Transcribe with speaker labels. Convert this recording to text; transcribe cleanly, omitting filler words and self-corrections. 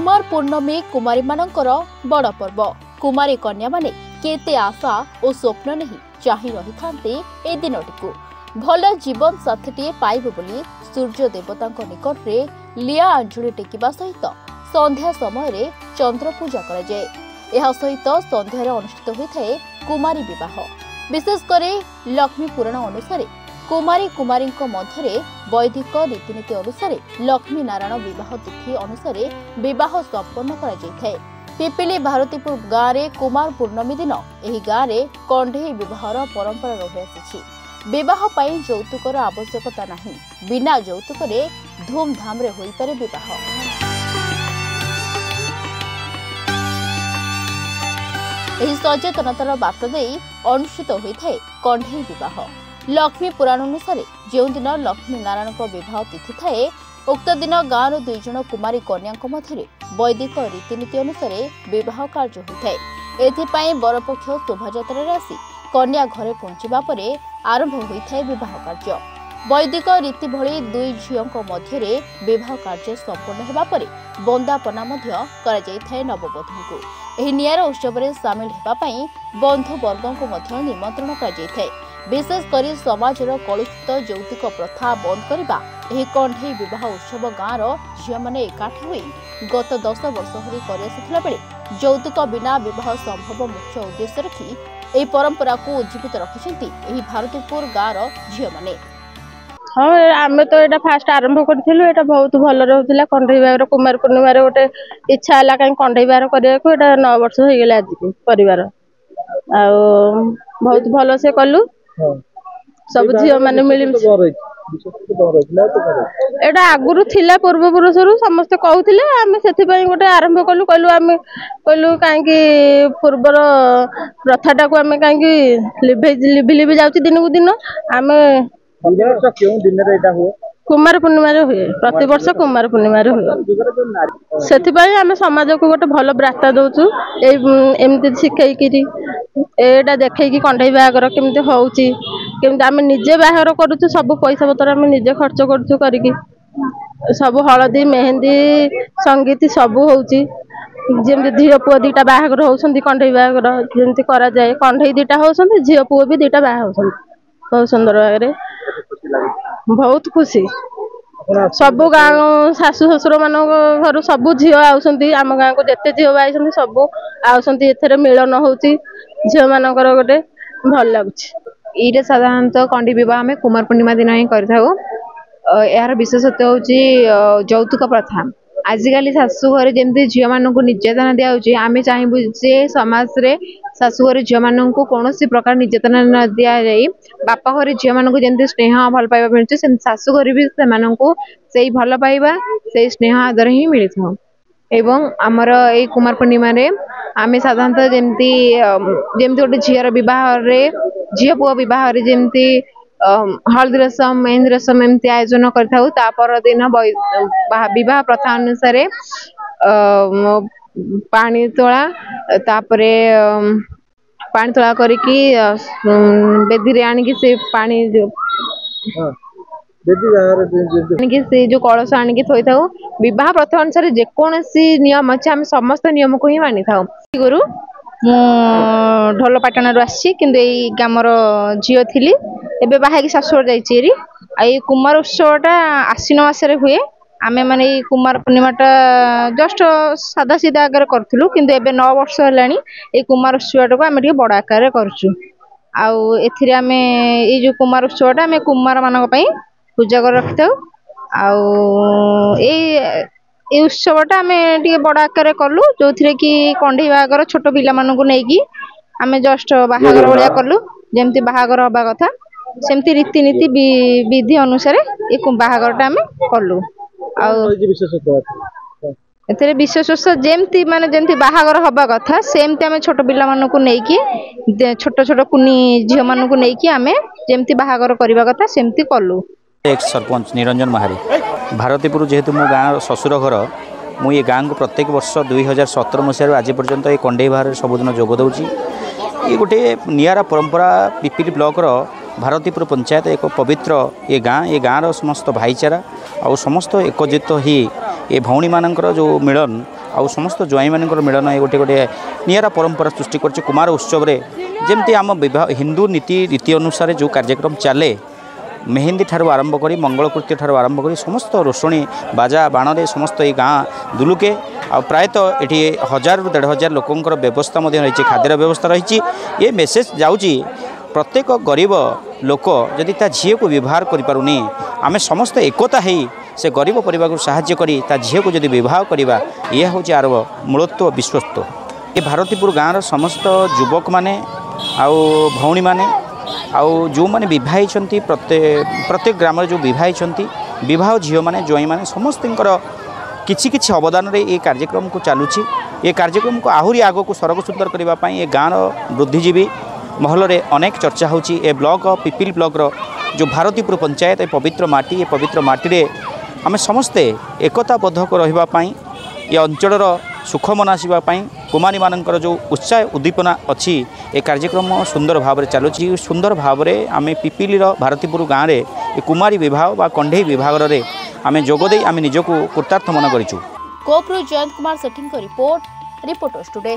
Speaker 1: कुमार पूर्णमी कुमारी मानकर बड़ पर्व। कुमारी कन्या माने केते आशा और स्वप्न नहीं चाहि रही थांते ए दिनटिकु भल जीवन साथीटे पाइबे बोली सूर्य देवता निकट रे लिया अंजुली टेकिबा सहित संध्या समय रे चंद्र पूजा करा जाए। यह सहित संध्यारे अनुष्ठित होइथाए कुमारी विवाह। विशेषकर लक्ष्मी पुराण अनुसार कुमारी कुमारी मध्य वैदिक रीतिनीति अनुसार लक्ष्मी नारायण विवाह तिथि अनुसार विवाह संपन्न करा जायथाए। पिपिली भारतीपुर गाँव में कुमार पूर्णमी दिन एही गाँव में कंढेई विवाहर परंपरा रही आसी। विवाह पाई यौतुकर आवश्यकता नहीं, बिना यौतुक धूमधाम रे होई पारे विवाह। एही सचेतनतार बार्ता देई अनुष्ठित होइथाए कंढेई विवाह। लक्ष्मी पुराण अनुसार जो दिन लक्ष्मी नारायण विवाह तिथि थाए उक्त दिन गाँव दुई जन कुमारी कन्या मध्य वैदिक रीतिनीति अनुसार विवाह कार्य होता है। एथिपाई बरपक्ष शोभायात्रा आसी कन्या घरे पहुंचवा परे आरंभ होता है विवाह कार्य। वैदिक रीति भली दुई झीओं मध्य विवाह कार्य संपन्न होगा परे बंदापना करा जायथाए नववधू को। एही नियारा उत्सव में सामिल होगापाई बंधु वर्गों को निमंत्रण कर विशेषकर समाजर कलुषित यौतुक प्रथा बंद करने एही कंढेई विवाह उत्सव गाँव झील मैंने एकाठी हुई गत 10 वर्ष धरी कर बेले यौतुक बिना विवाह संभव मुख्य उद्देश्य रखी एही परंपरा को उज्जीवित रखिछंती एही भारतीपुर गाँव झील मैंने।
Speaker 2: हाँ आम तो यहाँ फास्ट आरंभ करूँ ये बहुत भल रोला कंढेई बार कुमार पूर्णिम गोटे इच्छा है कहीं कंढेई बार करने 9 वर्ष हो गला आज परिवार बहुत भल से कलु सब झील मैंने मिली एटा आगुरी थिला पूर्व पुरुष समस्ते कहते आम से गोटे आरंभ कलु कहलु आम कहलु कहीं पूर्वर प्रथाटा को आम कहीं लिभि जाऊँ दिन को दिन आम कुमार पूर्णिमा हुए प्रति वर्ष कुमार पूर्णिमा हुए से आम समाज को गोटे भल वार्ता दौचु एमती शिखेकि एटा देखेकि कंढेई बाहागर केमती होउची केमती आम निजे बाहागर करूँ सब पैसा पतर आम निजे खर्च करूँ करिकी सब हलदी मेहंदी संगीत सब होउची जमी झील पुओ 2टा बाहागर होउछंती कंढेई बाहागर जमी करा जाए कंढेई 2टा होउछंती झील पुओ भी 2टा बाहा होउछंती बहुत सुंदर भाव बहुत खुशी सब गाँव शाशु शशुर मान घर सब झील आउछंती आम गाँव को जिते झील बाई सब आउछंती एथरे मिलन होउची झील मानकर गोटे भल लगुच।
Speaker 3: ये साधारणतः कंढी विवाह आम कुमार पूर्णिमा दिन ही कर यार विशेषत्व हूँ यौतुक प्रथा। आजिकल शाशु घरे जमी झील मान निर्यातना दिखाई आम चाहबू जे समाज रे शाशु घरे झील मान कौन प्रकार निर्यातना न दि जाए बापा घरे झील मान जमी स्नेह भल पाइबा मिलूँ शाशु घरे भी से भल पाइबा से स्नेह आदर ही मिली था। एवं आमर ये कुमार पूर्णिमा आम साधारणतः जमी जमी गोटे झीर बहुत झील पुओ बहुत जमी हल्दी रसम मेहंदी रसम एमती आयोजन कर दिन विवाह प्रथा अनुसार पानी तोला तापरे पानी तोला करके बेदी आनिकी से पानी से जो कलश आनिकी थोई था विवाह प्रथा अनुसार जेकोसी नियम अच्छे आम समस्त नियम को ही मानी था। गुरु ढोल पाटण आसी ग्रामर झील थी एबे बाहा शाशुर जाइए आई कुमार उत्सवटा आश्विन मासरे हुए आमे माने कुमार पूर्णिमाटा जस्ट सादा सीधा आगे करूँ कि 9 वर्ष है कुमार उत्सवटा को आम बड़ आकार करुँ आम ये कुमार उत्सवटा आम कुमार मान पूजा कर रखी था ये उत्सवटा आम टे बड़ आकार कलु जो थे कि कंढेई बाहागर छोट पिला मानू नहीं आम जस्ट बाहागर भाया कलु जमती बाहागर हवा कथा सेमती रीतिनीति विधि अनुसार ये बाहागरटा आम कलु ए विशेष जमती माने जमती बाहागर हवा कथा सेमती आम छोट पिला मानू नहीं छोट छोट कुनी झील मानू नहीं आम जमती बाहागर करने कथा सेमती कलु।
Speaker 4: एक सरपंच निरंजन महारी भारतीपुर जेहेतु मो गाँव ससुर घर मु ये गाँव को प्रत्येक वर्ष 2017 मसीह आज पर्यंत ये कंढेई बाहर सबुदिन जोग दूँ। ये गोटे नियारा परंपरा पिपिली ब्लॉकर भारतीपुर पंचायत एक पवित्र ये गाँव समस्त भाईचारा और समस्त एकत्रित ही ये भौणी मानकर जो मिलन आउ समस्त ज्वाई मानकर मिलन ये गोटे गोटे निरा परंपरा सृष्टि कर कुमार उत्सव जमती आम विवाह हिंदू रीति अनुसार जो कार्यक्रम चले मेहंदी ठारू आरंभ करी मंगलकृत्य ठारू आरंभ करी समस्त रोषणी बाजा बाण समस्त ये गाँ दुलुके आ प्रायतः ये 1000 ରୁ 1500 लोकंर व्यवस्था रही खाद्यर व्यवस्था रही ये मेसेज जाऊँगी प्रत्येक गरीब लोक जदि ता झी को व्यवहार करें आम समस्त एकता है से गरीब परिवार को साहाय्य करी ता झी को जदि विवाह करवा यह हूँ आर मूलत्व विश्वस्त ये भारतीपुर गाँव समस्त युवक माने आउ भौणी माने आउ जो मैंने विवाही प्रत्येक ग्राम जो विवाही विवाह झील मैंने ज्वाई मैंने समस्त किछि किछि अवदान रे ये कार्यक्रम को चलुछि ये कार्यक्रम को आहरी आग को सरग सुंदर करने ये गाँव बुद्धिजीवी महल रे अनेक चर्चा होछि ए ब्लॉक पिपिल ब्लॉक रो जो भारतीपुर पंचायत ये पवित्र माटी रे आमे समस्ते एकताबद्ध को रहिबा पाई ये अंचल सुख मनासिबा पाई कुमारी मानकर जो उत्साह उद्दीपना अच्छी ए कार्यक्रम सुंदर भाव में चलुछि सुंदर भाव में आमे पिपिली भारतीपुर गाँव रे ये कुमारी विवाह बा कंढे विभाग रे आमे जोगदे आमे निजको कृतार्थ मन करिछु।
Speaker 1: कोपरू जयंत कुमार सेठिंग रिपोर्टर्स टुडे।